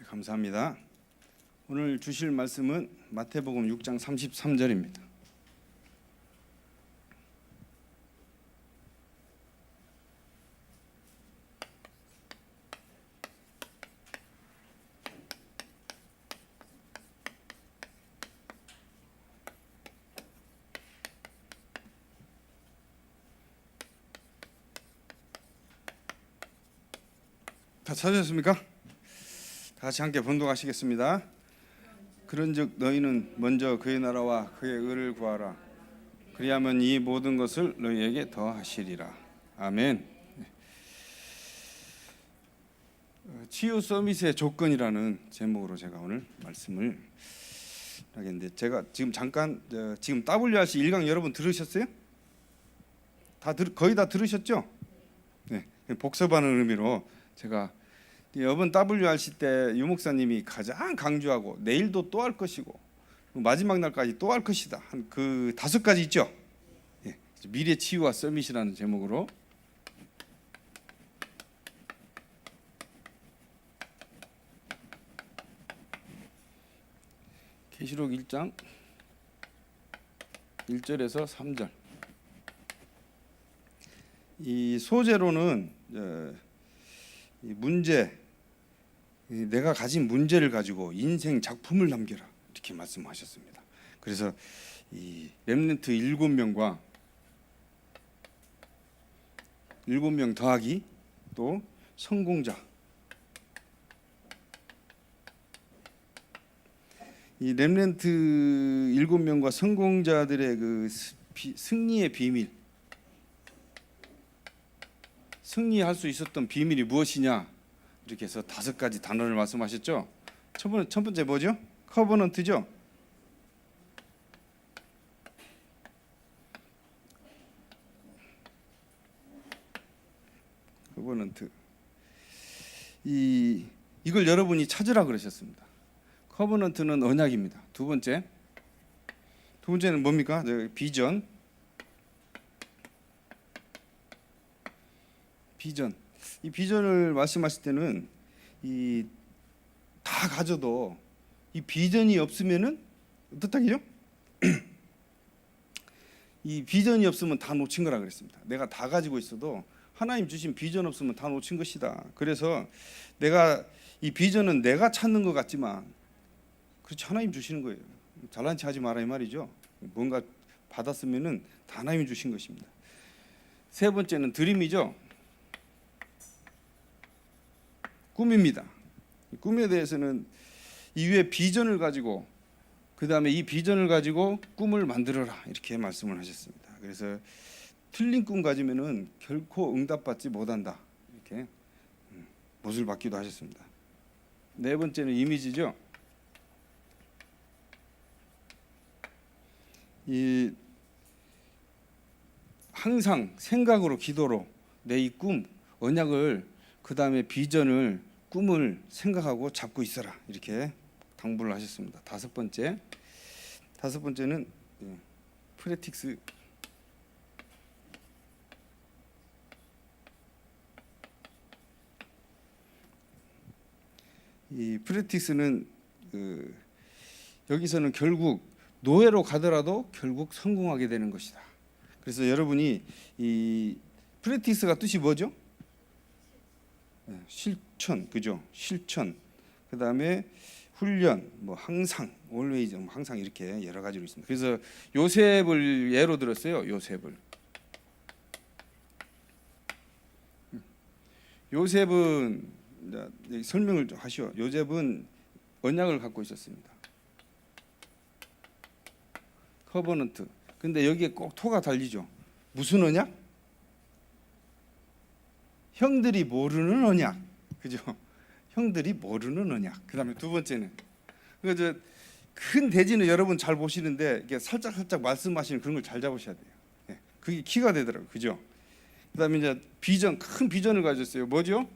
감사합니다. 오늘 주실 말씀은 마태복음 6장 33절입니다. 다 찾으셨습니까? 다 같이 함께 번독하시겠습니다. 그런즉 너희는 먼저 그의 나라와 그의 의를 구하라. 그리하면 이 모든 것을 너희에게 더하시리라. 아멘. 치유 서밋의 조건이라는 제목으로 제가 오늘 말씀을 하겠는데, 제가 지금 잠깐 지금 WRC 1강 여러분 들으셨어요? 거의 다 들으셨죠? 네, 복습하는 의미로 제가 이번 WRC 때 유목사님이 가장 강조하고 내일도 또 할 것이고 마지막 날까지 또 할 것이다 한 그 5가지 있죠. 예, 미래 치유와 서밋이라는 제목으로 계시록 1장 1절에서 3절 이 소재로는 이 문제, 내가 가진 문제를 가지고 인생 작품을 남겨라 이렇게 말씀하셨습니다. 그래서 이 렘넌트 7명과 7명 더하기 또 성공자, 이 렘넌트 7명과 성공자들의 그 승리의 비밀, 승리할 수 있었던 비밀이 무엇이냐 이렇게 해서 5가지 단어를 말씀하셨죠. 첫 번째 뭐죠? 커버넌트죠. 커버넌트. 이걸 여러분이 찾으라 그러셨습니다. 커버넌트는 언약입니다. 두 번째는 뭡니까? 비전. 이 비전을 말씀하실 때는 다 가져도 이 비전이 없으면은 어떻다고요? 이 비전이 없으면 다 놓친 거라 그랬습니다. 내가 다 가지고 있어도 하나님 주신 비전 없으면 다 놓친 것이다. 그래서 이 비전은 내가 찾는 것 같지만 그렇지 하나님 주시는 거예요. 잘난 체 하지 마라 이 말이죠. 뭔가 받았으면은 다 하나님이 주신 것입니다. 세 번째는 드림이죠. 꿈입니다. 꿈에 대해서는 이후에 비전을 가지고 그 다음에 이 비전을 가지고 꿈을 만들어라 이렇게 말씀을 하셨습니다. 그래서 틀린 꿈 가지면은 결코 응답받지 못한다 이렇게 못을 받기도 하셨습니다. 네 번째는 이미지죠. 항상 생각으로 기도로 내 이 꿈 언약을 그 다음에 비전을 꿈을 생각하고 잡고 있어라 이렇게 당부를 하셨습니다. 다섯 번째는 프랙티스. 이 프랙티스는 여기서는 결국 노예로 가더라도 결국 성공하게 되는 것이다. 그래서 여러분이 이 프랙티스가 뜻이 뭐죠? 실천, 그죠? 실천. 그 다음에 훈련, 뭐 항상, always, 항상 이렇게 여러 가지로 있습니다. 그래서 요셉을 예로 들었어요. 요셉은 설명을 좀 하시오. 요셉은 언약을 갖고 있었습니다. 커버넌트. 근데 여기에 꼭 토가 달리죠. 무슨 언약? 형들이 모르는 언약, 그죠? 형들이 모르는 언약. 그다음에 두 번째는 큰 대지는 여러분 잘 보시는데 이게 살짝 말씀하시는 그런 걸 잘 잡으셔야 돼요. 예, 그게 키가 되더라고요, 그죠? 그다음에 이제 비전, 큰 비전을 가졌어요. 뭐죠?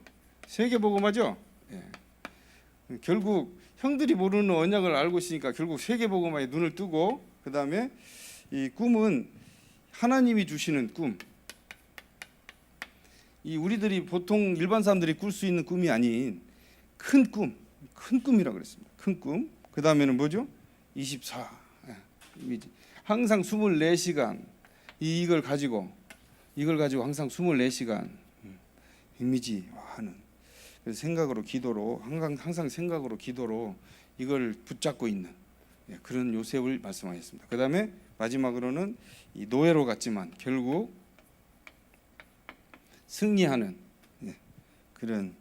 세계복음화죠. 예. 결국 형들이 모르는 언약을 알고 있으니까 결국 세계복음화에 눈을 뜨고 그다음에 이 꿈은 하나님이 주시는 꿈. 이 우리들이 보통 일반 사람들이 꿀 수 있는 꿈이 아닌 큰 꿈, 큰 꿈이라고 그랬습니다. 큰 꿈. 그 다음에는 뭐죠? 24. 이미지. 항상 24시간 이걸 가지고 항상 24시간 이미지 하는. 그래서 생각으로 기도로 항상 생각으로 기도로 이걸 붙잡고 있는 그런 요셉을 말씀하셨습니다. 그 다음에 마지막으로는 이 노예로 갔지만 결국 승리하는 그런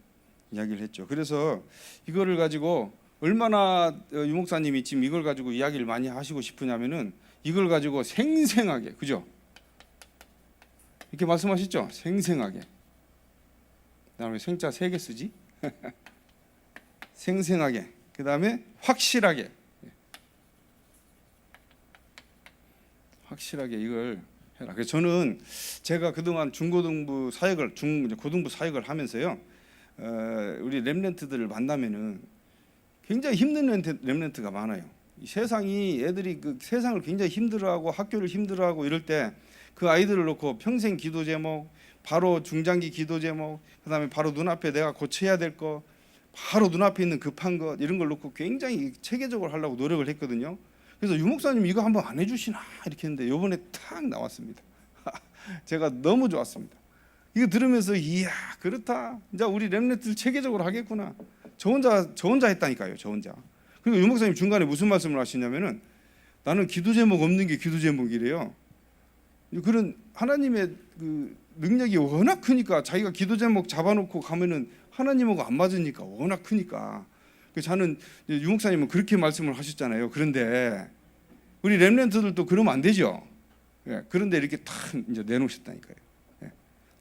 이야기를 했죠. 그래서 이거를 가지고 얼마나 유 목사님이 지금 이걸 가지고 이야기를 많이 하시고 싶으냐면은 이걸 가지고 생생하게, 그죠? 이렇게 말씀하셨죠? 생생하게. 그다음에 생자 3개 쓰지? 생생하게. 그다음에 확실하게. 확실하게 이걸 해라. 그래서 저는 제가 그동안 중고등부 사역을 고등부 사역을 하면서요, 우리 렘넌트들을 만나면은 굉장히 힘든 렘넌트가 많아요. 이 세상이 애들이 그 세상을 굉장히 힘들어하고 학교를 힘들어하고 이럴 때 그 아이들을 놓고 평생 기도 제목, 바로 중장기 기도 제목, 그다음에 바로 눈앞에 내가 고쳐야 될 거, 바로 눈앞에 있는 급한 것 이런 걸 놓고 굉장히 체계적으로 하려고 노력을 했거든요. 그래서 유 목사님 이거 한번 안 해주시나 이렇게 했는데 이번에 탁 나왔습니다. 제가 너무 좋았습니다. 이거 들으면서 이야 그렇다. 이제 우리 렘넌트들 체계적으로 하겠구나. 저 혼자 했다니까요. 저 혼자. 그리고 유 목사님 중간에 무슨 말씀을 하시냐면은 나는 기도 제목 없는 게 기도 제목이래요. 그런 하나님의 그 능력이 워낙 크니까 자기가 기도 제목 잡아놓고 가면은 하나님하고 안 맞으니까 워낙 크니까. 그래서 저는 유 목사님은 그렇게 말씀을 하셨잖아요. 그런데 우리 렘넌트들도 그러면 안 되죠. 그런데 이렇게 탁 이제 내놓으셨다니까요.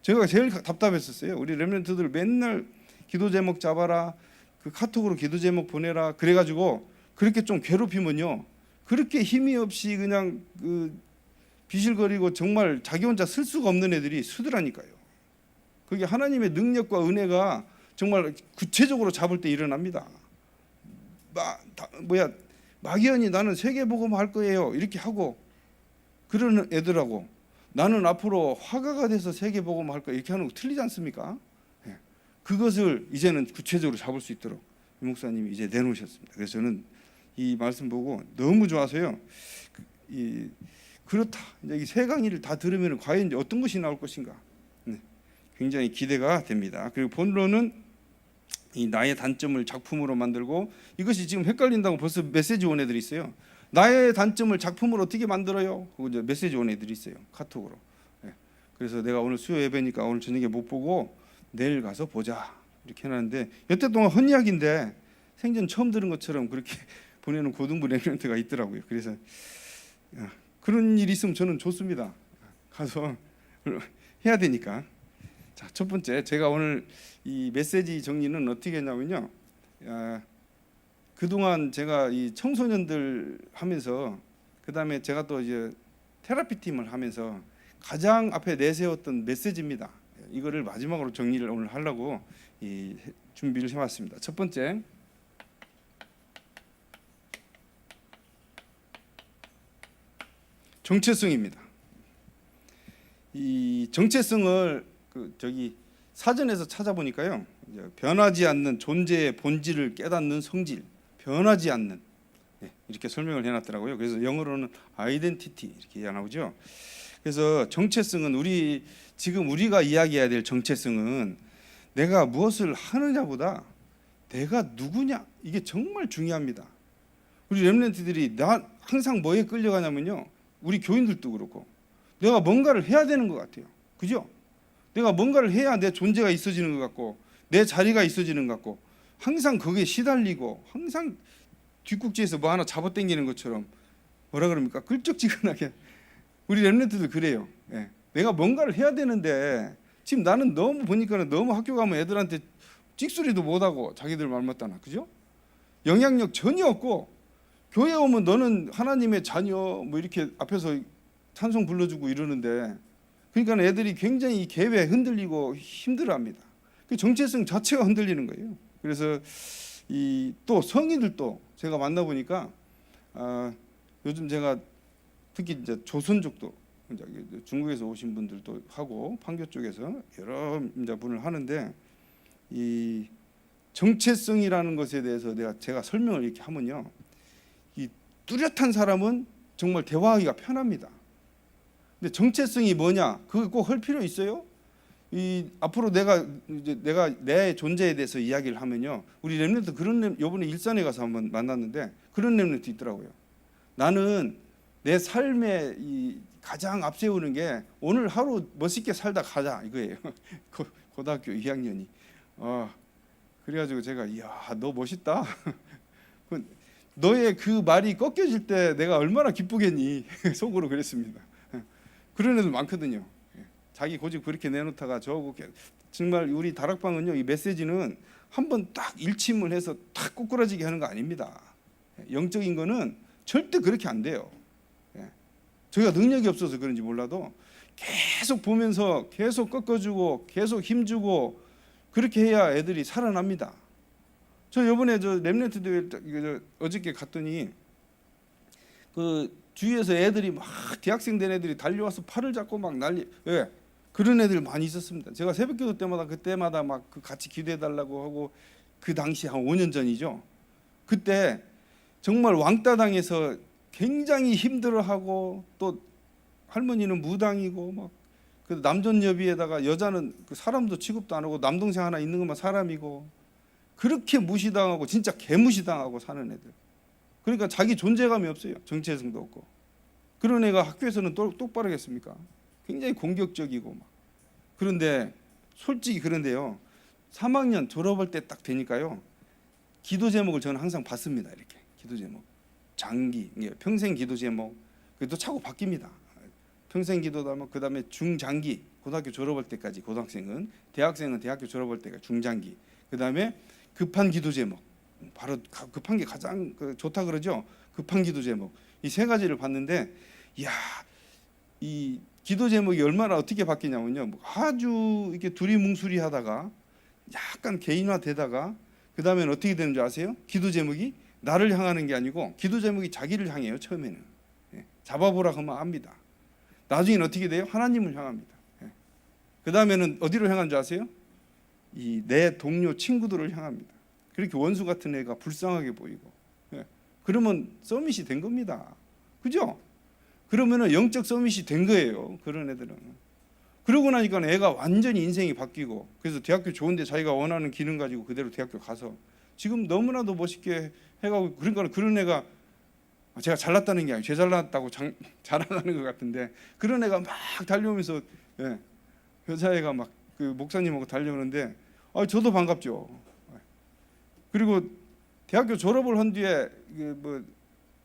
제가 제일 답답했었어요. 우리 렘넌트들 맨날 기도 제목 잡아라, 그 카톡으로 기도 제목 보내라. 그래가지고 그렇게 좀 괴롭히면요, 그렇게 힘이 없이 그냥 그 비실거리고 정말 자기 혼자 쓸 수가 없는 애들이 수두라니까요. 그게 하나님의 능력과 은혜가 정말 구체적으로 잡을 때 일어납니다. 막연히 나는 세계복음 할 거예요 이렇게 하고 그러는 애들하고 나는 앞으로 화가가 돼서 세계복음 할 거야 이렇게 하는 거 틀리지 않습니까? 그것을 이제는 구체적으로 잡을 수 있도록 유 목사님이 이제 내놓으셨습니다. 그래서 저는 이 말씀 보고 너무 좋아서요. 그렇다. 이제 이 세 강의를 다 들으면 과연 이제 어떤 것이 나올 것인가? 굉장히 기대가 됩니다. 그리고 본론은 이 나의 단점을 작품으로 만들고, 이것이 지금 헷갈린다고 벌써 메시지 온 애들이 있어요. 나의 단점을 작품으로 어떻게 만들어요? 그거 이제 메시지 온 애들이 있어요. 카톡으로. 그래서 내가 오늘 수요 예배니까 오늘 저녁에 못 보고 내일 가서 보자 이렇게 해놨는데, 여태 동안 헛이야기인데 생전 처음 들은 것처럼 그렇게 보내는 고등부 렘넌트가 있더라고요. 그래서 그런 일이 있으면 저는 좋습니다. 가서 해야 되니까. 자, 첫 번째 제가 오늘 이 메시지 정리는 어떻게 했냐면요, 그동안 제가 이 청소년들 하면서, 그 다음에 제가 또 이제 테라피 팀을 하면서 가장 앞에 내세웠던 메시지입니다. 이거를 마지막으로 정리를 오늘 하려고 준비를 해왔습니다. 첫 번째, 정체성입니다. 이 정체성을 사전에서 찾아보니까요, 변하지 않는 존재의 본질을 깨닫는 성질, 변하지 않는, 이렇게 설명을 해놨더라고요. 그래서 영어로는 아이덴티티 이렇게 나오죠. 그래서 정체성은 지금 우리가 이야기해야 될 정체성은 내가 무엇을 하느냐보다 내가 누구냐, 이게 정말 중요합니다. 우리 렘넌트들이 항상 뭐에 끌려가냐면요, 우리 교인들도 그렇고 내가 뭔가를 해야 되는 것 같아요. 그죠? 내가 뭔가를 해야 내 존재가 있어지는 것 같고 내 자리가 있어지는 것 같고, 항상 거기에 시달리고 항상 뒷국지에서 뭐 하나 잡아당기는 것처럼, 뭐라 그럽니까? 끌적지근하게 우리 렘넌트들 그래요. 내가 뭔가를 해야 되는데 지금 나는 너무 보니까는 너무 학교 가면 애들한테 찍소리도 못하고 자기들 말 맞다나, 그죠? 영향력 전혀 없고, 교회 오면 너는 하나님의 자녀 뭐 이렇게 앞에서 찬송 불러주고 이러는데, 그러니까 애들이 굉장히 이 계획에 흔들리고 힘들어합니다. 그 정체성 자체가 흔들리는 거예요. 그래서 또 성인들도 제가 만나보니까 요즘 제가 특히 이제 조선족도, 이제 중국에서 오신 분들도 하고 판교 쪽에서 여러 이제 분을 하는데, 정체성이라는 것에 대해서 제가 설명을 이렇게 하면요, 이 뚜렷한 사람은 정말 대화하기가 편합니다. 근데 정체성이 뭐냐? 그거 꼭 할 필요 있어요? 앞으로 내가 내 존재에 대해서 이야기를 하면요, 우리 렘넌트 요번에 일산에 가서 한번 만났는데 그런 렘넌트 있더라고요. 나는 내 삶에 가장 앞세우는 게 오늘 하루 멋있게 살다 가자 이거예요. 고등학교 2학년이. 그래가지고 제가 이야 너 멋있다. 너의 그 말이 꺾여질 때 내가 얼마나 기쁘겠니. 속으로 그랬습니다. 그런 애들 많거든요. 자기 고집 그렇게 내놓다가 저거 정말 우리 다락방은요, 이 메시지는 한번 딱 일침을 해서 딱 꼬꾸라지게 하는 거 아닙니다. 영적인 거는 절대 그렇게 안 돼요. 저희가 능력이 없어서 그런지 몰라도 계속 보면서 계속 꺾어주고 계속 힘주고 그렇게 해야 애들이 살아납니다. 저 이번에 렘넌트 대회 어저께 갔더니 그 주위에서 애들이 막 대학생 된 애들이 달려와서 팔을 잡고 막 왜? 그런 애들 많이 있었습니다. 제가 새벽기도 때마다 그때마다 막 같이 기도해달라고 하고, 그 당시 한 5년 전이죠. 그때 정말 왕따 당해서 굉장히 힘들어하고, 또 할머니는 무당이고 막 그 남존여비에다가 여자는 그 사람도 취급도 안 하고 남동생 하나 있는 것만 사람이고, 그렇게 무시당하고 진짜 개무시당하고 사는 애들. 그러니까 자기 존재감이 없어요. 정체성도 없고. 그런 애가 학교에서는 똑바르겠습니까? 굉장히 공격적이고 막. 그런데 솔직히 그런데요, 3학년 졸업할 때 딱 되니까요, 기도 제목을 저는 항상 받습니다. 이렇게 기도 제목, 장기, 평생 기도 제목, 그래도 차고 바뀝니다. 평생 기도다, 그 다음에 중장기, 고등학교 졸업할 때까지 고등학생은, 대학생은 대학교 졸업할 때가 중장기, 그 다음에 급한 기도 제목, 바로 급한 게 가장 좋다 그러죠. 급한 기도 제목, 이 세 가지를 봤는데, 이야, 이 기도 제목이 얼마나 어떻게 바뀌냐면요, 아주 이렇게 두리뭉술이하다가 약간 개인화되다가, 그 다음에는 어떻게 되는 줄 아세요? 기도 제목이 나를 향하는 게 아니고 기도 제목이 자기를 향해요. 처음에는 잡아보라 하면 압니다. 나중에는 어떻게 돼요? 하나님을 향합니다. 그 다음에는 어디로 향한 줄 아세요? 내 동료 친구들을 향합니다. 그렇게 원수 같은 애가 불쌍하게 보이고, 그러면 서밋이 된 겁니다. 그죠? 그러면은 영적 서밋이 된 거예요. 그런 애들은. 그러고 나니까 애가 완전히 인생이 바뀌고, 그래서 대학교 좋은데 자기가 원하는 기능 가지고 그대로 대학교 가서 지금 너무나도 멋있게 해가고, 그러니까 그런 애가, 제가 잘났다는 게 아니고 제 잘났다고 자랑하는 것 같은데, 그런 애가 막 달려오면서 여자애가 막 그 목사님하고 달려오는데 저도 반갑죠. 그리고 대학교 졸업을 한 뒤에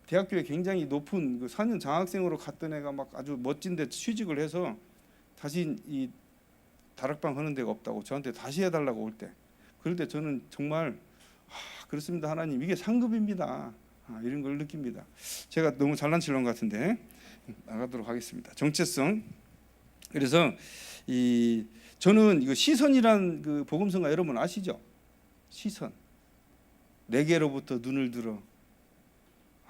대학교에 굉장히 높은 4년 장학생으로 갔던 애가 막 아주 멋진데 취직을 해서 다시 이 다락방 하는 데가 없다고 저한테 다시 해달라고 올 때, 그럴 때 저는 정말 그렇습니다 하나님, 이게 상급입니다. 이런 걸 느낍니다. 제가 너무 잘난 칠한 것 같은데 나가도록 하겠습니다. 정체성. 그래서 저는 이거 시선이란 그 복음성가 여러분 아시죠? 시선. 내게로부터 눈을 들어.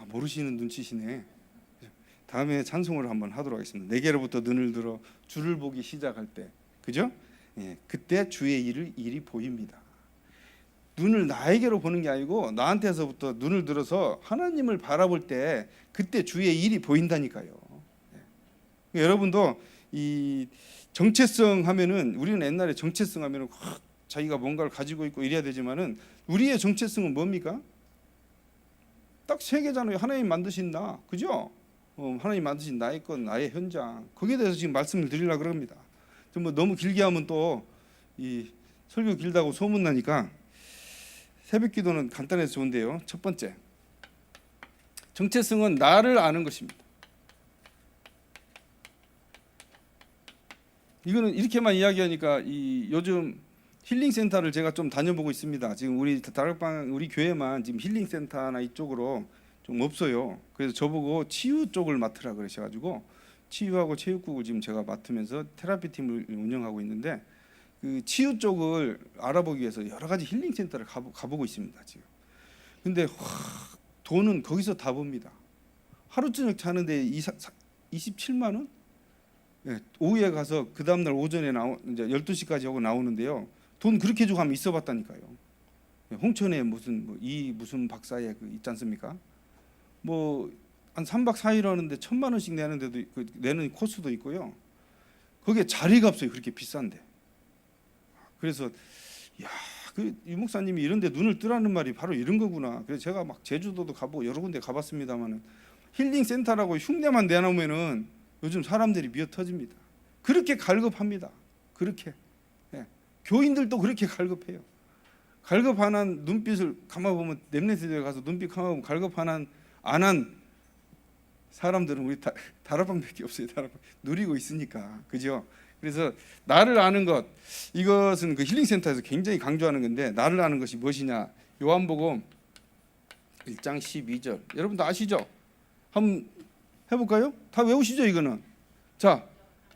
모르시는 눈치시네. 다음에 찬송을 한번 하도록 하겠습니다. 내게로부터 눈을 들어 주를 보기 시작할 때, 그죠? 그때 주의 일이 보입니다. 눈을 나에게로 보는 게 아니고 나한테서부터 눈을 들어서 하나님을 바라볼 때 그때 주의 일이 보인다니까요. 여러분도 이 정체성 하면은, 우리는 옛날에 정체성 하면은 자기가 뭔가를 가지고 있고 이래야 되지만은, 우리의 정체성은 뭡니까? 딱 세 개잖아요. 하나님 만드신 나, 그죠? 하나님 만드신 나의 것, 나의 현장. 거기에 대해서 지금 말씀을 드리려고 그럽니다. 너무 길게 하면 또 이 설교 길다고 소문 나니까 새벽 기도는 간단해서 좋은데요. 첫 번째, 정체성은 나를 아는 것입니다. 이거는 이렇게만 이야기하니까 요즘 힐링 센터를 제가 좀 다녀보고 있습니다. 지금 우리 다락방, 우리 교회만 지금 힐링 센터나 이쪽으로 좀 없어요. 그래서 저보고 치유 쪽을 맡으라 그러셔가지고 치유하고 체육국을 지금 제가 맡으면서 테라피 팀을 운영하고 있는데, 그 치유 쪽을 알아보기 위해서 여러 가지 힐링 센터를 가보고 있습니다 지금. 근데 돈은 거기서 다 봅니다. 하루 저녁 자는데 27만 원? 오후에 가서 그 다음날 오전에 이제 12시까지 하고 나오는데요. 돈 그렇게 주고 한번 있어 봤다니까요. 홍천에 무슨 이 무슨 박사의 그 있지 않습니까? 뭐 한 3박 4일 하는데 1,000만 원씩 내는데도 내는 코스도 있고요. 거기에 자리가 없어요. 그렇게 비싼데. 그래서 야, 그 유 목사님이 이런데 눈을 뜨라는 말이 바로 이런 거구나. 그래서 제가 막 제주도도 가보고 여러 군데 가봤습니다만은 힐링 센터라고 흉내만 내놓으면은 요즘 사람들이 미어 터집니다. 그렇게 갈급합니다. 그렇게. 예. 교인들도 그렇게 갈급해요. 갈급 안 한 눈빛을 감아보면 렘넌트에 가서 눈빛 감아보면 갈급 안 한 사람들은 우리 다락방밖에 없어요. 다락방 누리고 있으니까, 그죠? 그래서 나를 아는 것, 이것은 그 힐링센터에서 굉장히 강조하는 건데, 나를 아는 것이 무엇이냐? 요한복음 1장 12절 여러분 다 아시죠? 한번 해볼까요? 다 외우시죠 이거는. 자,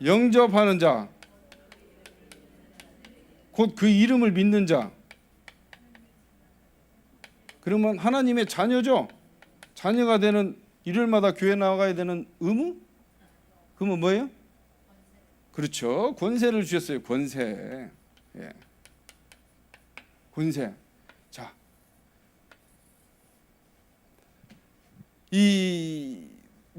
영접하는 자, 곧 그 이름을 믿는 자. 그러면 하나님의 자녀죠. 자녀가 되는 일요일마다 교회 나가야 되는 의무? 그러면 뭐예요? 그렇죠. 권세를 주셨어요. 권세. 예. 권세. 자, 이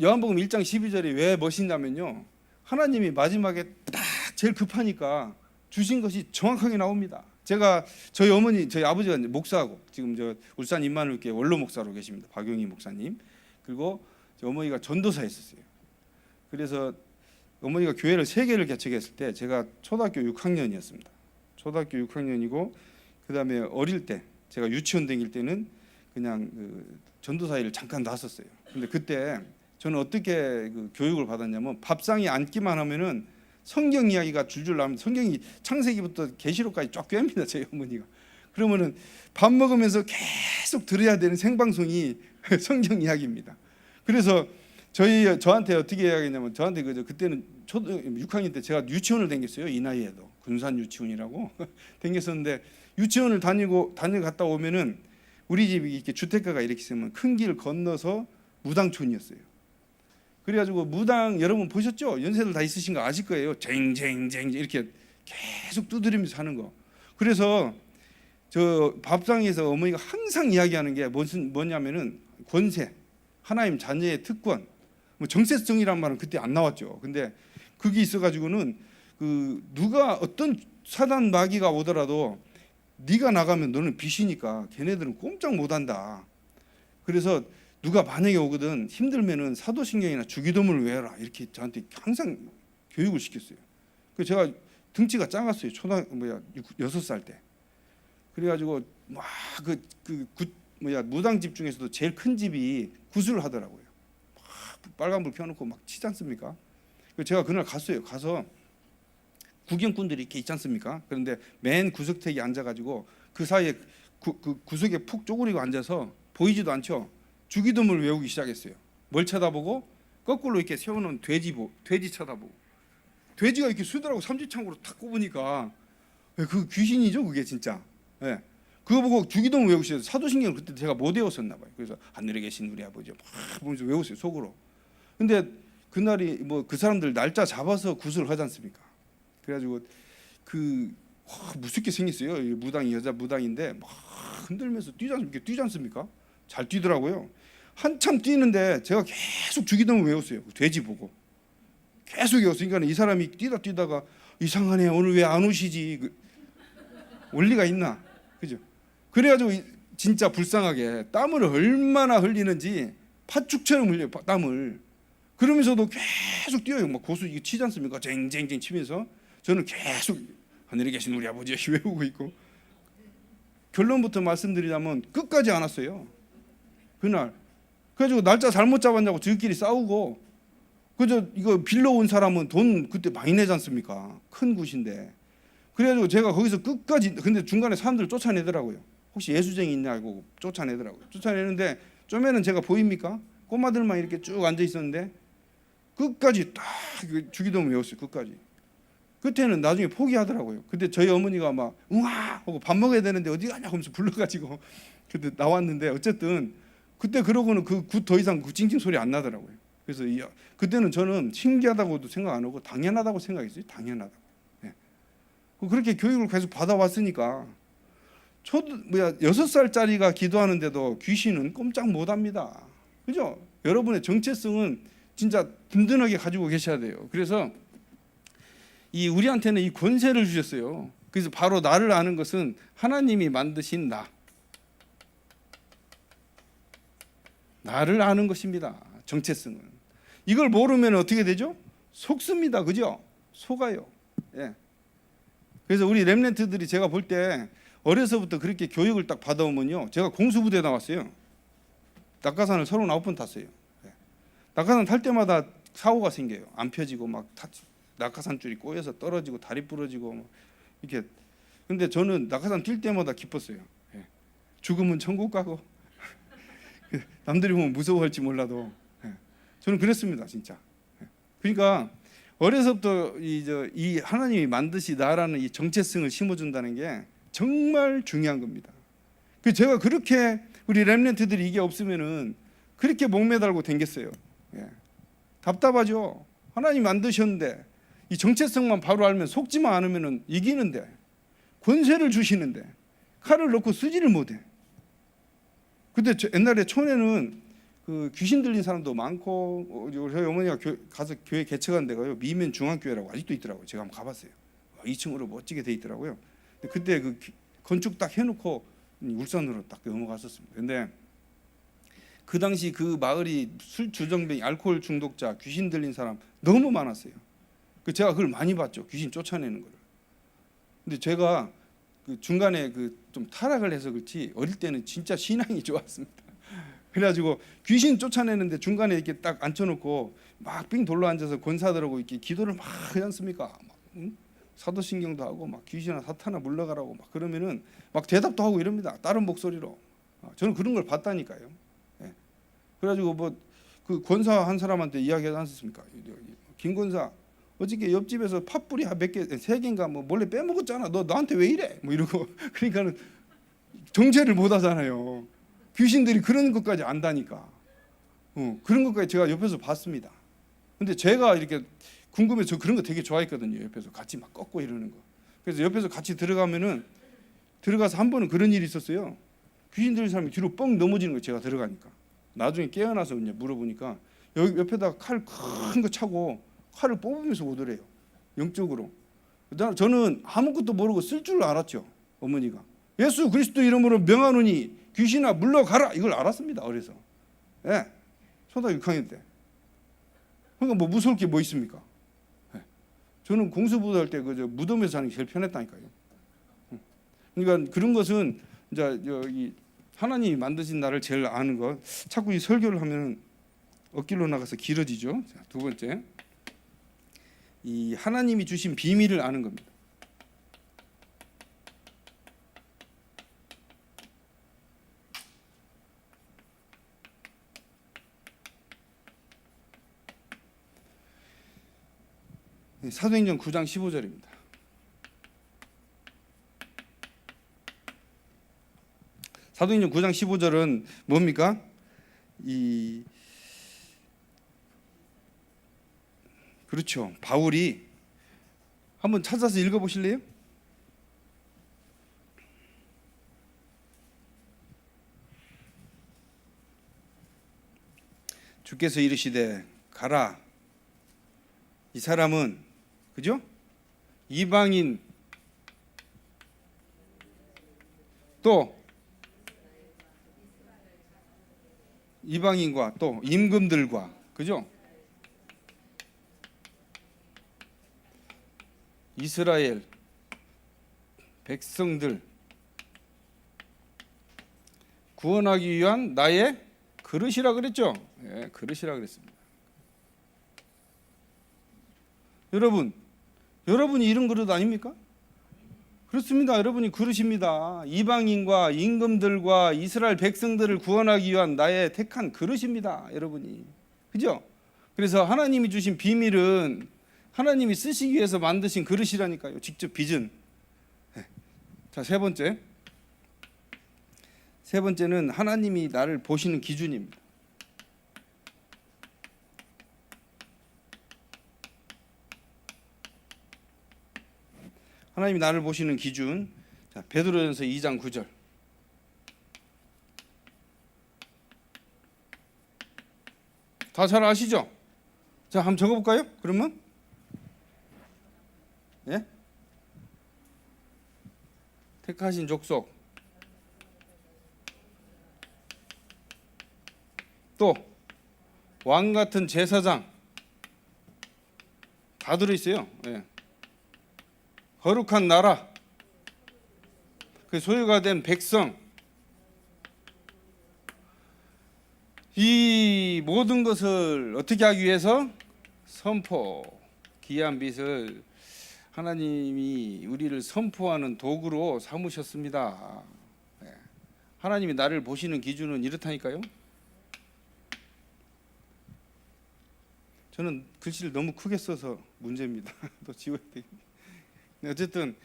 요한복음 1장 12절이 왜 멋있냐면요. 하나님이 마지막에 딱 제일 급하니까 주신 것이 정확하게 나옵니다. 제가 저희 어머니, 저희 아버지가 목사하고 지금 저 울산 임마누엘교회 원로 목사로 계십니다. 박용희 목사님. 그리고 어머니가 전도사 했었어요. 그래서 어머니가 교회를 3개를 개척했을 때 제가 초등학교 6학년이었습니다. 초등학교 6학년이고 그다음에 어릴 때 제가 유치원 다닐 때는 그냥 그 전도사 일을 잠깐 놨었어요. 근데 그때 저는 어떻게 그 교육을 받았냐면 밥상에 앉기만 하면은 성경 이야기가 줄줄 나오면 성경이 창세기부터 계시록까지 쫙 꿰입니다. 저희 어머니가. 그러면은 밥 먹으면서 계속 들어야 되는 생방송이 성경 이야기입니다. 그래서 저한테 어떻게 이야기했냐면 저한테 그때는 초등 6학년 때 제가 유치원을 다녔어요. 이 나이에도 군산 유치원이라고 다녔었는데 유치원을 다녀갔다 오면은 우리 집이 이렇게 주택가가 이렇게 있으면 큰 길 건너서 무당촌이었어요. 그래가지고 무당 여러분 보셨죠? 연세들 다 있으신 거 아실 거예요. 쟁쟁쟁 이렇게 계속 두드리면서 하는 거. 그래서 저 밥상에서 어머니가 항상 이야기하는 게 뭐냐면은 권세, 하나님 자녀의 특권, 뭐 정체성이란 말은 그때 안 나왔죠. 근데 그게 있어가지고는 그 누가 어떤 사단 마귀가 오더라도 네가 나가면 너는 빛이니까 걔네들은 꼼짝 못한다. 그래서 누가 만약에 오거든 힘들면은 사도신경이나 주기도문을 외워라 이렇게 저한테 항상 교육을 시켰어요. 그 제가 등치가 작았어요. 6살 때. 그래가지고 막 무당 집 중에서도 제일 큰 집이 구슬을 하더라고요. 막 빨간불 켜놓고 막 치지 않습니까? 제가 그날 갔어요. 가서 구경꾼들이 이렇게 있지 않습니까? 그런데 맨 구석택에 앉아가지고 그 사이에 그 구석에 푹 쪼그리고 앉아서 보이지도 않죠. 주기도문을 외우기 시작했어요. 뭘 쳐다보고 거꾸로 이렇게 세워놓은 돼지 쳐다보고 돼지가 이렇게 쓰더라고. 삼지창으로 탁 꼽으니까 그 귀신이죠 그게 진짜. 예. 그거 보고 주기도문 외우고 시작해서 사도신경을 그때 제가 못 외웠었나 봐요. 그래서 하늘에 계신 우리 아버지 막 보면서 외웠어요 속으로. 근데 그날이 뭐 그 사람들 날짜 잡아서 구슬을 하지 않습니까? 그래가지고 무섭게 생겼어요. 무당이 여자 무당인데 막 흔들면서 뛰지 않습니까? 잘 뛰더라고요. 한참 뛰는데 제가 계속 주기도문 외웠어요. 돼지 보고 계속 외웠으니까 이 사람이 뛰다가 이상하네 오늘 왜 안 오시지? 원리가 있나? 그죠? 그래가지고 진짜 불쌍하게 땀을 얼마나 흘리는지 팥죽처럼 흘려요. 땀을. 그러면서도 계속 뛰어요. 막 고수 이거 치지 않습니까? 쟁쟁쟁 치면서 저는 계속 하늘에 계신 우리 아버지 외우고 있고 결론부터 말씀드리자면 끝까지 안 왔어요. 그날. 그래가지고 날짜 잘못 잡았냐고 저희끼리 싸우고 그저 이거 빌려 온 사람은 돈 그때 많이 내지 않습니까? 큰 굿인데. 그래가지고 제가 거기서 끝까지 근데 중간에 사람들 쫓아내더라고요. 혹시 예수쟁이 있냐고 쫓아내더라고요. 쫓아내는데 좀에는 제가 보입니까? 꼬마들만 이렇게 쭉 앉아 있었는데 끝까지 딱 주기도문 외웠어요. 끝까지. 그때는 나중에 포기하더라고요. 근데 저희 어머니가 막 응아 하고 밥 먹어야 되는데 어디 가냐 하면서 불러가지고 그때 나왔는데 어쨌든 그때 그러고는 그 굿 더 이상 그 찡찡 소리 안 나더라고요. 그래서 그때는 저는 신기하다고도 생각 안 하고 당연하다고 생각했어요. 당연하다고. 네. 그렇게 교육을 계속 받아왔으니까 뭐야 6살짜리가 기도하는데도 귀신은 꼼짝 못합니다. 그죠? 여러분의 정체성은 진짜 든든하게 가지고 계셔야 돼요. 그래서 우리한테는 이 권세를 주셨어요. 그래서 바로 나를 아는 것은 하나님이 만드신 나를 아는 것입니다. 정체성은. 이걸 모르면 어떻게 되죠? 속습니다. 그죠? 속아요. 예. 그래서 우리 렘넌트들이 제가 볼 때 어려서부터 그렇게 교육을 딱 받아오면요, 제가 공수부대 나왔어요. 낙하산을 39번 탔어요. 예. 낙하산 탈 때마다 사고가 생겨요. 안 펴지고 막 낙하산 줄이 꼬여서 떨어지고 다리 부러지고 막 이렇게. 근데 저는 낙하산 뛸 때마다 기뻤어요. 예. 죽으면 천국 가고 남들이 보면 무서워할지 몰라도 저는 그랬습니다, 진짜. 그러니까 어려서부터 이 하나님이 만드시 나라는 이 정체성을 심어준다는 게 정말 중요한 겁니다. 그 제가 그렇게 우리 렘넌트들이 이게 없으면은 그렇게 목매달고 댕겼어요. 답답하죠. 하나님 만드셨는데 이 정체성만 바로 알면, 속지만 않으면은 이기는데, 권세를 주시는데 칼을 넣고 쓰지를 못해. 근데 옛날에 촌에는 그 귀신 들린 사람도 많고, 저희 어머니가 가서 교회 개척한 데가요, 미면 중앙교회라고 아직도 있더라고요. 제가 한번 가봤어요. 2층으로 멋지게 돼 있더라고요. 그때 그 건축 딱 해놓고 울산으로 딱 넘어갔었습니다. 근데 그 당시 그 마을이 술 주정뱅이, 알코올 중독자, 귀신 들린 사람 너무 많았어요. 제가 그걸 많이 봤죠. 귀신 쫓아내는 거를. 근데 제가 그 중간에 좀 타락을 해서 그렇지 어릴 때는 진짜 신앙이 좋았습니다. 그래가지고 귀신 쫓아내는데 중간에 이렇게 딱 앉혀놓고 막 빙 돌러 앉아서 권사들하고 이렇게 기도를 막 하지 않습니까? 막, 응? 사도신경도 하고 막 귀신아 사탄아 물러가라고 막 그러면은 막 대답도 하고 이럽니다. 다른 목소리로. 저는 그런 걸 봤다니까요. 예. 그래가지고 뭐 그 권사 한 사람한테 이야기하지 않습니까? 김 권사, 어저께 옆집에서 팥뿌리 몇 개, 3개인가 뭐 몰래 빼먹었잖아. 너 나한테 왜 이래? 뭐 이러고. 그러니까는 정체를 못 하잖아요. 귀신들이 그런 것까지 안다니까. 그런 것까지 제가 옆에서 봤습니다. 근데 제가 이렇게 궁금해서 저 그런 거 되게 좋아했거든요. 옆에서 같이 막 꺾고 이러는 거. 그래서 옆에서 같이 들어가서 한 번은 그런 일이 있었어요. 귀신 들린 사람이 뒤로 뻥 넘어지는 거, 제가 들어가니까. 나중에 깨어나서 이제 물어보니까 여기 옆에다가 칼 큰 거 차고 칼을 뽑으면서 오더래요. 영적으로. 저는 아무것도 모르고 쓸 줄 알았죠. 어머니가 예수 그리스도 이름으로 명하노니 귀신아 물러가라, 이걸 알았습니다. 어려서. 예. 초등학교 6학년 때. 그러니까 뭐 무서울 게 뭐 있습니까? 예. 저는 공수부대 할 때 그저 무덤에서 사는 게 제일 편했다니까요. 그러니까 그런 것은 이제 여기 하나님이 만드신 나를 제일 아는 것. 자꾸 이 설교를 하면 엇길로 나가서 길어지죠. 자, 두 번째, 이 하나님이 주신 비밀을 아는 겁니다. 사도행전 9장 15절입니다. 사도행전 9장 15절은 뭡니까? 그렇죠. 바울이 한번 찾아서 읽어보실래요? 주께서 이르시되 가라. 이 사람은 그죠? 이방인 또 이방인과 또 임금들과 그죠? 이스라엘 백성들 구원하기 위한 나의 그릇이라 그랬죠? 예, 그릇이라 그랬습니다. 여러분이 이런 그릇 아닙니까? 그렇습니다. 여러분이 그릇입니다. 이방인과 임금들과 이스라엘 백성들을 구원하기 위한 나의 택한 그릇입니다. 여러분이. 그죠? 그래서 하나님이 주신 비밀은 하나님이 쓰시기 위해서 만드신 그릇이라니까요. 직접 빚은. 자, 세 번째는 하나님이 나를 보시는 기준입니다. 하나님이 나를 보시는 기준. 자, 베드로전서 2장 9절. 다 잘 아시죠? 자, 한번 적어볼까요? 그러면 예? 택하신 족속, 또 왕 같은 제사장, 다 들어있어요. 예. 거룩한 나라, 그 소유가 된 백성, 이 모든 것을 어떻게 하기 위해서? 선포, 귀한 빛을 하나님이 우리를 선포하는 도구로 삼으셨습니다. 예. 하나님이 나를 보시는 기준은 이렇다니까요. 저는 글씨를 너무 크게 써서 문제입니다. 또 지워야 되겠네. 어쨌든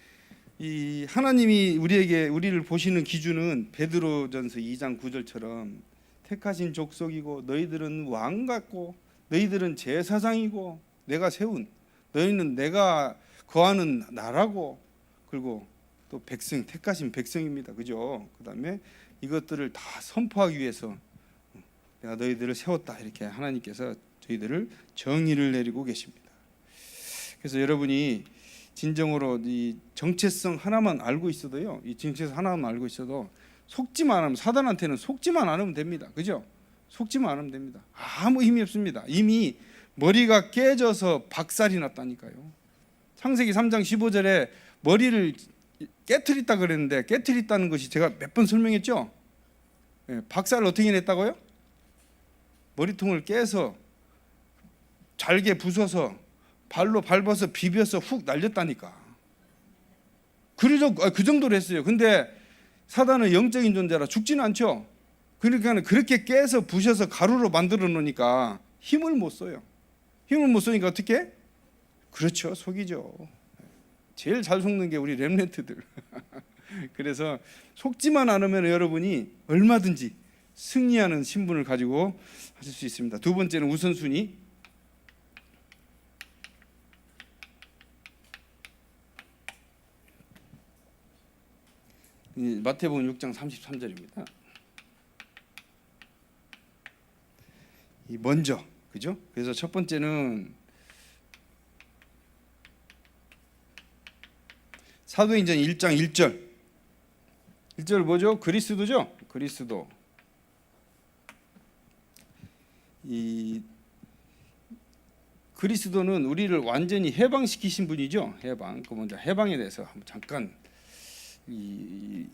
이 하나님이 우리를 보시는 기준은 베드로전서 2장 9절처럼 택하신 족속이고 너희들은 왕 같고 너희들은 제사장이고 내가 세운 너희는 내가 거하는 나라고 그리고 또 백성 택하신 백성입니다. 그죠? 그다음에 이것들을 다 선포하기 위해서 내가 너희들을 세웠다 이렇게 하나님께서 저희들을 정의를 내리고 계십니다. 그래서 여러분이 진정으로 이 정체성 하나만 알고 있어도요. 이 정체성 하나만 알고 있어도 속지만 않으면 사단한테는 속지만 않으면 됩니다. 그죠? 속지만 않으면 됩니다. 아무 힘이 없습니다. 이미 머리가 깨져서 박살이 났다니까요. 창세기 3장 15절에 머리를 깨트렸다 그랬는데 깨트렸다는 것이 제가 몇 번 설명했죠. 박살을 어떻게 냈다고요? 머리통을 깨서 잘게 부숴서 발로 밟아서 비벼서 훅 날렸다니까. 그 정도로 했어요. 근데 사단은 영적인 존재라 죽지는 않죠. 그러니까 그렇게 깨서 부셔서 가루로 만들어 놓으니까 힘을 못 써요. 힘을 못 쓰니까 어떻게? 그렇죠. 속이죠. 제일 잘 속는 게 우리 렘넌트들. 그래서 속지만 않으면 여러분이 얼마든지 승리하는 신분을 가지고 하실 수 있습니다. 두 번째는 우선순위. 마태복음 6장 33절입니다. 이 먼저, 그죠? 그래서 첫 번째는 사도행전 1장 1절. 1절 뭐죠? 그리스도죠? 그리스도. 이 그리스도는 우리를 완전히 해방시키신 분이죠. 해방. 그 먼저 해방에 대해서 한번 잠깐 이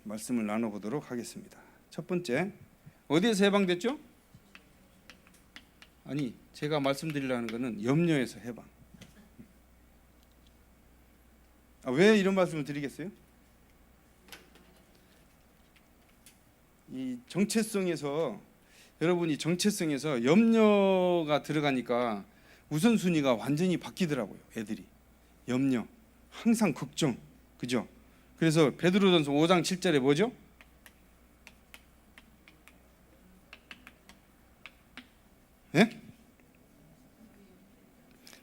말씀을 나눠보도록 하겠습니다. 첫 번째, 어디에서 해방됐죠? 아니, 제가 말씀드리려는 것은 염려에서 해방. 왜 이런 말씀을 드리겠어요? 이 정체성에서 여러분이 정체성에서 염려가 들어가니까 우선순위가 완전히 바뀌더라고요. 애들이 염려, 항상 걱정, 그죠? 그래서 베드로전서 5장 7절에 뭐죠? 예?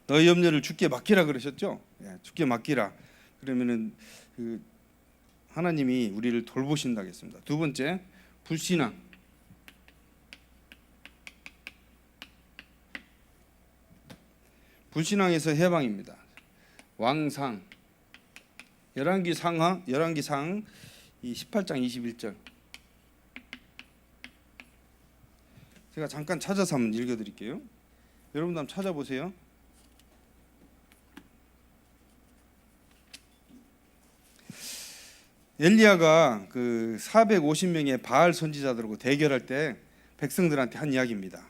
너희 염려를 주께 맡기라 그러셨죠? 예, 주께 맡기라. 그러면은 그 하나님이 우리를 돌보신다겠습니다. 두 번째, 불신앙. 불신앙에서 해방입니다. 왕상. 열왕기상 이 18장 21절. 제가 잠깐 찾아서 한번 읽어드릴게요. 여러분도 한번 찾아보세요. 엘리야가 그 450명의 바알 선지자들하고 대결할 때 백성들한테 한 이야기입니다.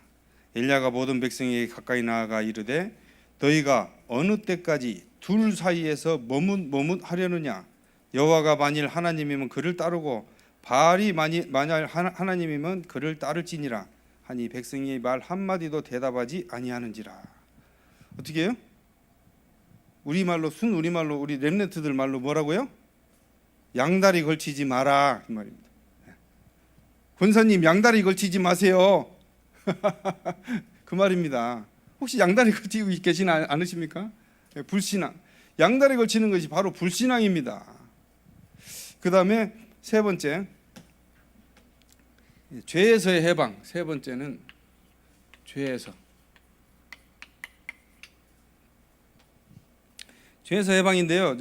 엘리야가 모든 백성에게 가까이 나아가 이르되 너희가 어느 때까지 둘 사이에서 머뭇하려느냐? 여호와가 만일 하나님이면 그를 따르고 바알이 만일 하나님이면 그를 따를지니라 하니 백성이 말 한마디도 대답하지 아니하는지라. 어떻게 해요? 우리말로 우리말로 우리 렘넌트들 말로 뭐라고요? 양다리 걸치지 마라 그 말입니다. 권사님 양다리 걸치지 마세요. 그 말입니다. 혹시 양다리 걸치고 계시지 않으십니까? 불신앙. 양다리 걸치는 것이 바로 불신앙입니다. 그 다음에 세 번째, 죄에서의 해방. 세 번째는 죄에서 해방인데요.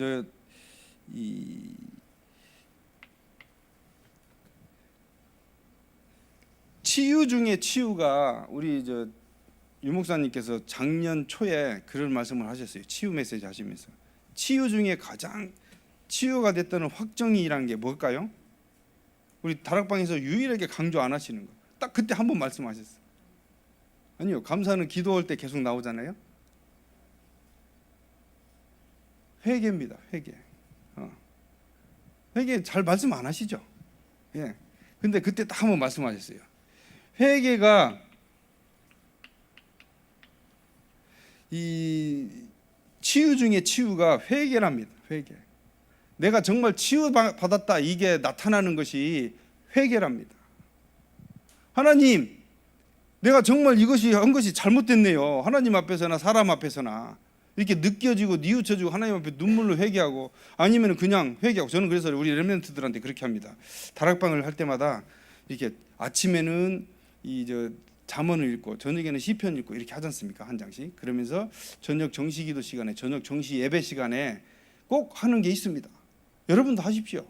치유 중에 치유가 우리 유 목사님께서 작년 초에 그런 말씀을 하셨어요. 치유 메시지 하시면서 치유 중에 가장 치유가 됐다는 확정이라는 게 뭘까요? 우리 다락방에서 유일하게 강조 안 하시는 거. 딱 그때 한 번 말씀하셨어요. 아니요, 감사는 기도할 때 계속 나오잖아요. 회개입니다. 회개. 회개 잘 말씀 안 하시죠? 예. 근데 그때 딱 한 번 말씀하셨어요. 회개가 이 치유 중에 치유가 회개랍니다. 회개. 내가 정말 치유받았다 이게 나타나는 것이 회개랍니다. 하나님, 내가 정말 이것이 한 것이 잘못됐네요. 하나님 앞에서나 사람 앞에서나 이렇게 느껴지고 뉘우쳐지고 하나님 앞에 눈물로 회개하고 아니면 그냥 회개하고. 저는 그래서 우리 렘넌트들한테 그렇게 합니다. 다락방을 할 때마다 이렇게 아침에는 잠언을 읽고 저녁에는 시편 읽고 이렇게 하지 않습니까? 한 장씩. 그러면서 저녁 정시기도 시간에, 저녁 정시 예배 시간에 꼭 하는 게 있습니다. 여러분도 하십시오.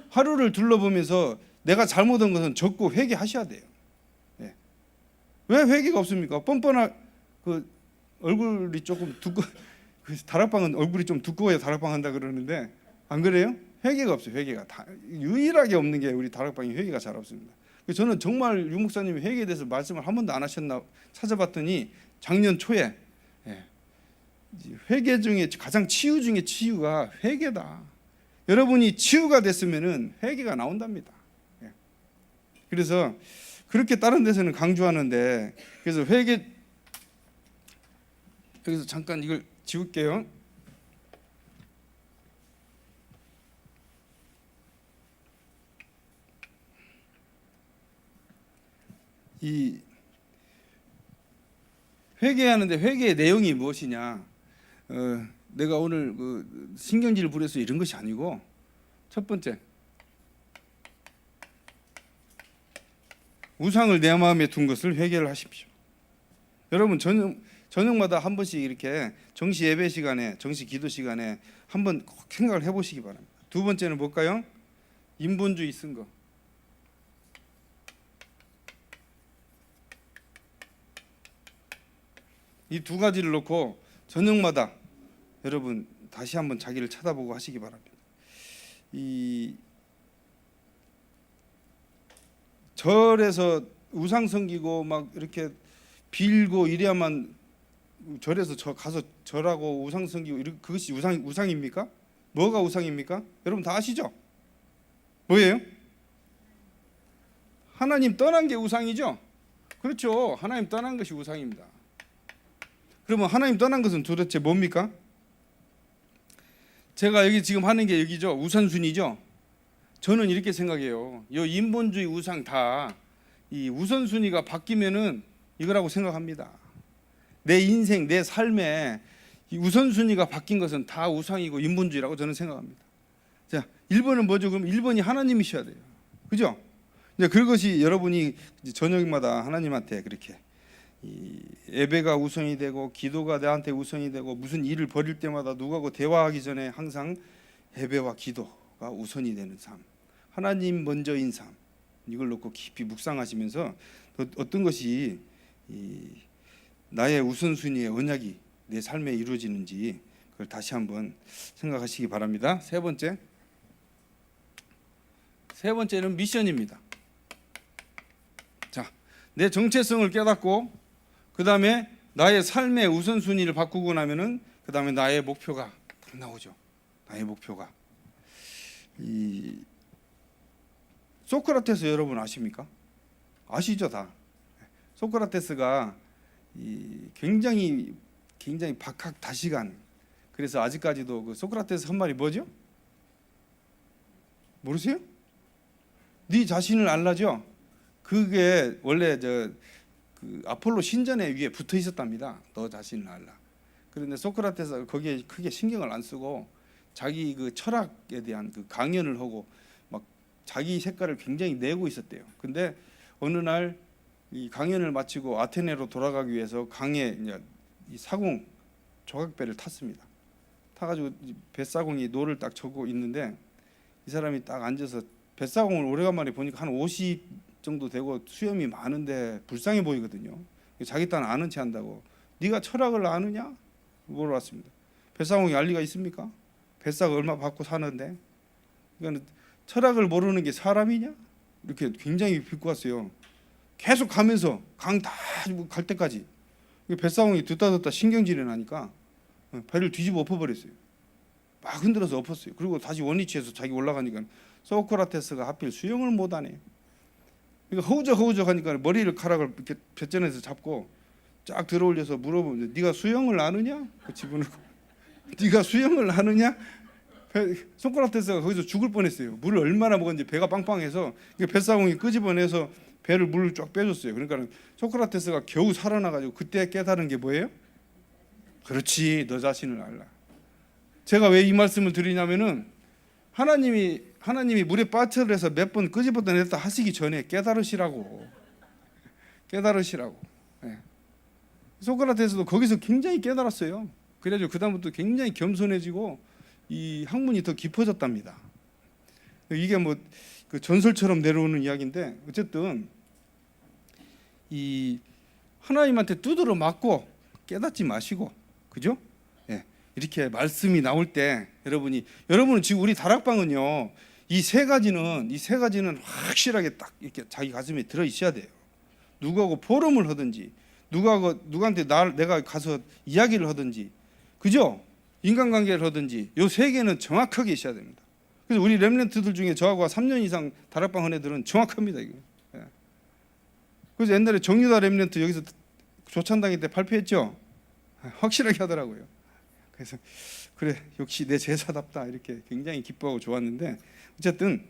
하루를 둘러보면서 내가 잘못한 것은 적고 회개하셔야 돼요. 네. 왜 회개가 없습니까? 뻔뻔한 얼굴이 조금 다락방은 얼굴이 좀 두꺼워야 다락방 한다 그러는데 안 그래요? 회개가 없어요. 회개가 유일하게 없는 게 우리 다락방이 회개가 잘 없습니다. 저는 정말 유 목사님이 회개에 대해서 말씀을 한 번도 안 하셨나 찾아봤더니 작년 초에 회개 중에 가장 치유 중에 치유가 회개다. 여러분이 치유가 됐으면은 회개가 나온답니다. 그래서 그렇게 다른 데서는 강조하는데, 그래서 회개, 여기서 잠깐 이걸 지울게요. 이 회개하는데 회개의 내용이 무엇이냐? 내가 오늘 신경질을 부려서 이런 것이 아니고, 첫 번째, 우상을 내 마음에 둔 것을 회개를 하십시오. 여러분 저녁마다 한 번씩 이렇게 정시 예배 시간에, 정시 기도 시간에 한번 꼭 생각을 해보시기 바랍니다. 두 번째는 뭘까요? 인본주의 쓴 거. 이 두 가지를 놓고 저녁마다 여러분 다시 한번 자기를 쳐다보고 하시기 바랍니다. 이 절에서 우상 섬기고 막 이렇게 빌고 이래야만, 절에서 가서 절하고 우상 섬기고 그것이 우상입니까? 뭐가 우상입니까? 여러분 다 아시죠? 뭐예요? 하나님 떠난 게 우상이죠? 그렇죠. 하나님 떠난 것이 우상입니다. 그러면 하나님 떠난 것은 도대체 뭡니까? 제가 여기 지금 하는 게 여기죠. 우선순위죠. 저는 이렇게 생각해요. 이 인본주의 우상 다 이 우선순위가 바뀌면은 이거라고 생각합니다. 내 인생, 내 삶에 이 우선순위가 바뀐 것은 다 우상이고 인본주의라고 저는 생각합니다. 자, 1번은 뭐죠? 그럼 1번이 하나님이셔야 돼요. 그죠? 그것이 여러분이 저녁마다 하나님한테 그렇게 예배가 우선이 되고 기도가 나한테 우선이 되고 무슨 일을 벌일 때마다 누구하고 대화하기 전에 항상 예배와 기도가 우선이 되는 삶, 하나님 먼저인 삶, 이걸 놓고 깊이 묵상하시면서 어떤 것이 나의 우선순위의 언약이 내 삶에 이루어지는지 그걸 다시 한번 생각하시기 바랍니다. 세 번째는 미션입니다. 자, 내 정체성을 깨닫고 그 다음에 나의 삶의 우선순위를 바꾸고 나면은 그 다음에 나의 목표가 딱 나오죠. 나의 목표가. 소크라테스 여러분 아십니까? 아시죠 다. 소크라테스가 굉장히 박학다식한, 그래서 아직까지도 그 소크라테스 한 말이 뭐죠? 모르세요? 네 자신을 알라죠. 그게 원래 그 아폴로 신전에 위에 붙어 있었답니다. 너 자신을 알라. 그런데 소크라테스가 거기에 크게 신경을 안 쓰고 자기 그 철학에 대한 그 강연을 하고 자기 색깔을 굉장히 내고 있었대요. 근데 어느 날 이 강연을 마치고 아테네로 돌아가기 위해서 강에 이제 이 사공 조각배를 탔습니다. 타가지고 뱃사공이 노를 딱 쳐고 있는데 이 사람이 딱 앉아서 뱃사공을 오래간만에 보니까 한 50 정도 되고 수염이 많은데 불쌍해 보이거든요. 자기 딴 아는 체 한다고. 네가 철학을 아느냐? 물어봤습니다. 뱃사공이 알 리가 있습니까? 뱃사가 얼마 받고 사는데. 그러니까 철학을 모르는 게 사람이냐? 이렇게 굉장히 비꼬 왔어요. 계속 가면서 강 다 갈 때까지 뱃사공이 듣다 신경질이 나니까 배를 뒤집어 엎어버렸어요. 막 흔들어서 엎었어요. 그리고 다시 원위치에서 자기 올라가니까 소크라테스가 하필 수영을 못하네. 그러니까 허우적 하니까 머리를 카락을 이렇게 뱃전에서 잡고 쫙 들어올려서 물어보면 네가 수영을 아느냐? 그 집어넣고 네가 수영을 아느냐? 소크라테스가 거기서 죽을 뻔했어요. 물을 얼마나 먹었는지 배가 빵빵해서 뱃사공이 끄집어내서 배를 물을 쫙 빼줬어요. 그러니까 소크라테스가 겨우 살아나가지고 그때 깨달은 게 뭐예요? 그렇지, 너 자신을 알라. 제가 왜 이 말씀을 드리냐면은 하나님이 물에 빠뜨려서 몇 번 끄집어다 냈다 하시기 전에 깨달으시라고. 네. 소크라테스도 거기서 굉장히 깨달았어요. 그래가지고 그다음부터 굉장히 겸손해지고 이 학문이 더 깊어졌답니다. 이게 뭐 그 전설처럼 내려오는 이야기인데 어쨌든 이 하나님한테 두드러 맞고 깨닫지 마시고, 그죠? 예, 이렇게 말씀이 나올 때 여러분은 지금 우리 다락방은요 이 세 가지는 확실하게 딱 이렇게 자기 가슴에 들어 있어야 돼요. 누구하고 포럼을 하든지 누구한테 내가 가서 이야기를 하든지, 그죠? 인간관계를 하든지 요 세 개는 정확하게 있어야 됩니다. 그래서 우리 렘넌트들 중에 저하고 3년 이상 다락방 한 애들은 정확합니다. 이거. 예. 그래서 옛날에 정유다 렘넌트 여기서 조찬당일 때 발표했죠. 확실하게 하더라고요. 그래서 그래 역시 내 제자답다 이렇게 굉장히 기뻐하고 좋았는데 어쨌든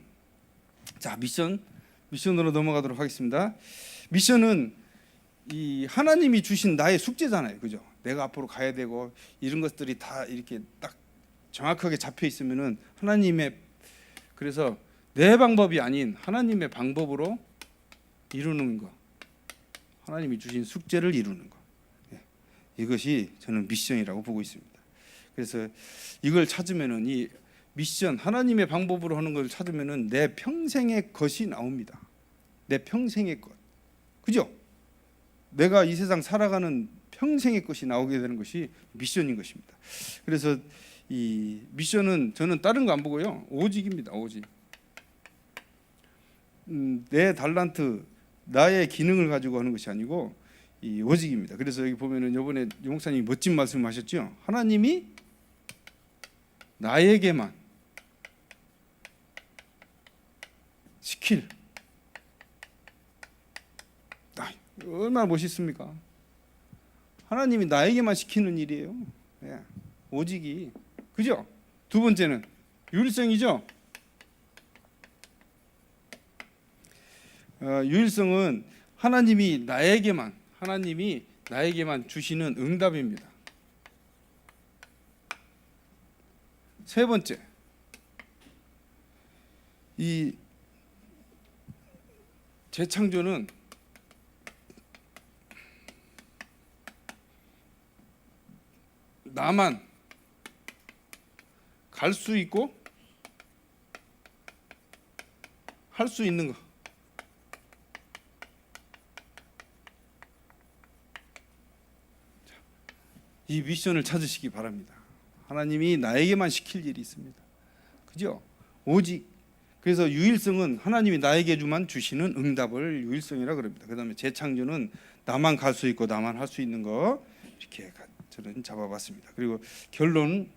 자 미션으로 넘어가도록 하겠습니다. 미션은 이 하나님이 주신 나의 숙제잖아요, 그죠? 내가 앞으로 가야 되고 이런 것들이 다 이렇게 딱 정확하게 잡혀 있으면은 그래서 내 방법이 아닌 하나님의 방법으로 이루는 거, 하나님이 주신 숙제를 이루는 거, 이것이 저는 미션이라고 보고 있습니다. 그래서 이걸 찾으면은 이 미션 하나님의 방법으로 하는 걸 찾으면은 내 평생의 것이 나옵니다. 내 평생의 것, 그죠? 내가 이 세상 살아가는 평생의 것이 나오게 되는 것이 미션인 것입니다. 그래서 이 미션은 저는 다른 거 안 보고요, 오직입니다. 오직. 내 달란트, 나의 기능을 가지고 하는 것이 아니고 이 오직입니다. 그래서 여기 보면은 이번에 유 목사님이 멋진 말씀하셨죠. 하나님이 나에게만 시킬. 얼마나 멋있습니까? 하나님이 나에게만 시키는 일이에요. 예, 오직이, 그죠? 두 번째는 유일성이죠. 유일성은 하나님이 나에게만 주시는 응답입니다. 세 번째, 이 재창조는 나만 갈 수 있고 할 수 있는 거. 이 미션을 찾으시기 바랍니다. 하나님이 나에게만 시킬 일이 있습니다. 그죠? 오직. 그래서 유일성은 하나님이 나에게만 주시는 응답을 유일성이라 그럽니다. 그다음에 재창조는 나만 갈 수 있고 나만 할 수 있는 거, 이렇게 저는 잡아봤습니다. 그리고 결론은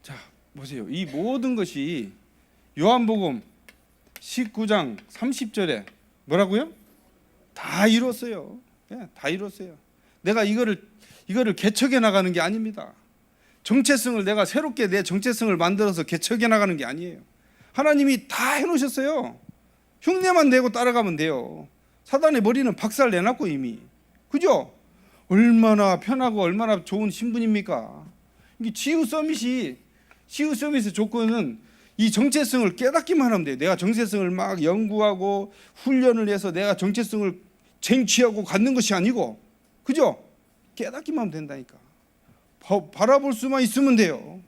자 보세요. 이 모든 것이 요한복음 19장 30절에 뭐라고요? 다 이뤘어요. 네, 다 이뤘어요. 내가 이거를 개척해 나가는 게 아닙니다. 정체성을 내가 새롭게 내 정체성을 만들어서 개척해 나가는 게 아니에요. 하나님이 다 해놓으셨어요. 흉내만 내고 따라가면 돼요. 사단의 머리는 박살 내놨고 이미, 그죠? 얼마나 편하고 얼마나 좋은 신분입니까? 이게 치유 서밋의 조건은 이 정체성을 깨닫기만 하면 돼요. 내가 정체성을 막 연구하고 훈련을 해서 내가 정체성을 쟁취하고 갖는 것이 아니고, 그죠? 깨닫기만 하면 된다니까. 바라볼 수만 있으면 돼요.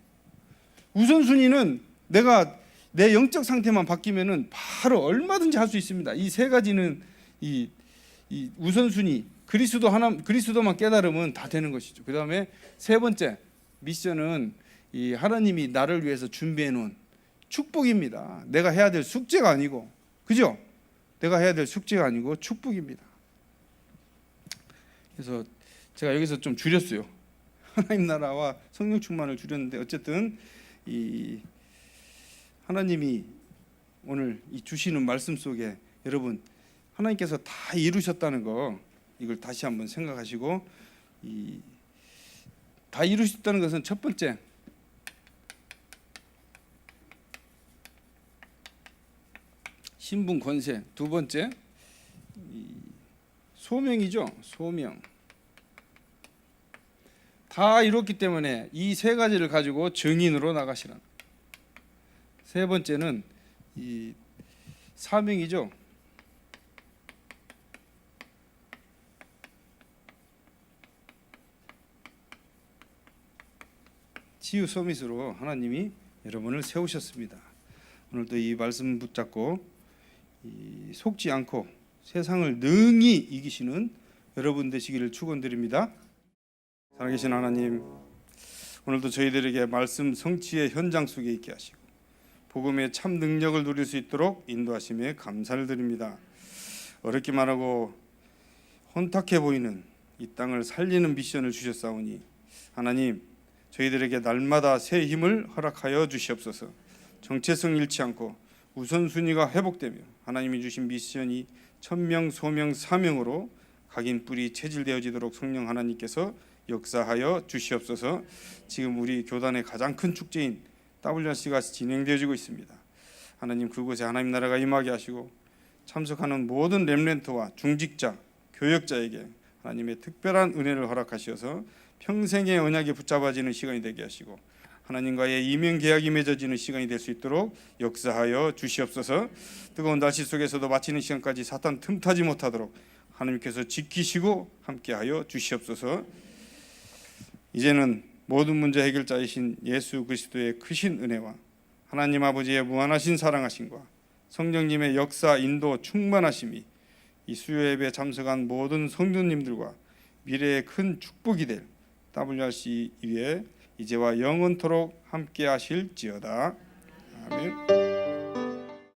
우선순위는 내가 내 영적 상태만 바뀌면은 바로 얼마든지 할 수 있습니다. 이 세 가지는 이 우선순위, 그리스도만 깨달으면 다 되는 것이죠. 그 다음에 세 번째 미션은 이 하나님이 나를 위해서 준비해 놓은 축복입니다. 내가 해야 될 숙제가 아니고, 그죠? 내가 해야 될 숙제가 아니고 축복입니다. 그래서 제가 여기서 좀 줄였어요. 하나님 나라와 성령 충만을 줄였는데, 어쨌든 이 하나님이 오늘 이 주시는 말씀 속에 여러분 하나님께서 다 이루셨다는 거, 이걸 다시 한번 생각하시고, 다 이루셨다는 것은 첫 번째 신분 권세, 두 번째 소명이죠. 소명. 다 이뤘기 때문에 이 세 가지를 가지고 증인으로 나가시라. 세 번째는 이 사명이죠. 치유 서밋으로 하나님이 여러분을 세우셨습니다. 오늘도 이 말씀 붙잡고 속지 않고 세상을 능히 이기시는 여러분 되시기를 축원드립니다. 살아계신 하나님, 오늘도 저희들에게 말씀 성취의 현장 속에 있게 하시고 복음의 참 능력을 누릴 수 있도록 인도하심에 감사를 드립니다. 어렵게 말하고 혼탁해 보이는 이 땅을 살리는 미션을 주셨사오니 하나님, 저희들에게 날마다 새 힘을 허락하여 주시옵소서. 정체성 잃지 않고 우선순위가 회복되며 하나님이 주신 미션이 천명, 소명, 사명으로 각인 뿌리 체질되어지도록 성령 하나님께서 역사하여 주시옵소서. 지금 우리 교단의 가장 큰 축제인 WRC가 진행되어지고 있습니다. 하나님, 그곳에 하나님 나라가 임하게 하시고 참석하는 모든 렘넌트와 중직자, 교역자에게 하나님의 특별한 은혜를 허락하셔서 평생의 언약에 붙잡아지는 시간이 되게 하시고 하나님과의 이면 계약이 맺어지는 시간이 될 수 있도록 역사하여 주시옵소서. 뜨거운 날씨 속에서도 마치는 시간까지 사탄 틈타지 못하도록 하나님께서 지키시고 함께하여 주시옵소서. 이제는 모든 문제 해결자이신 예수 그리스도의 크신 은혜와 하나님 아버지의 무한하신 사랑하심과 성령님의 역사, 인도, 충만하심이 이 수요 예배에 참석한 모든 성도님들과 미래의 큰 축복이 될 WRC 위에 이제와 영원토록 함께 하실지어다. 아멘.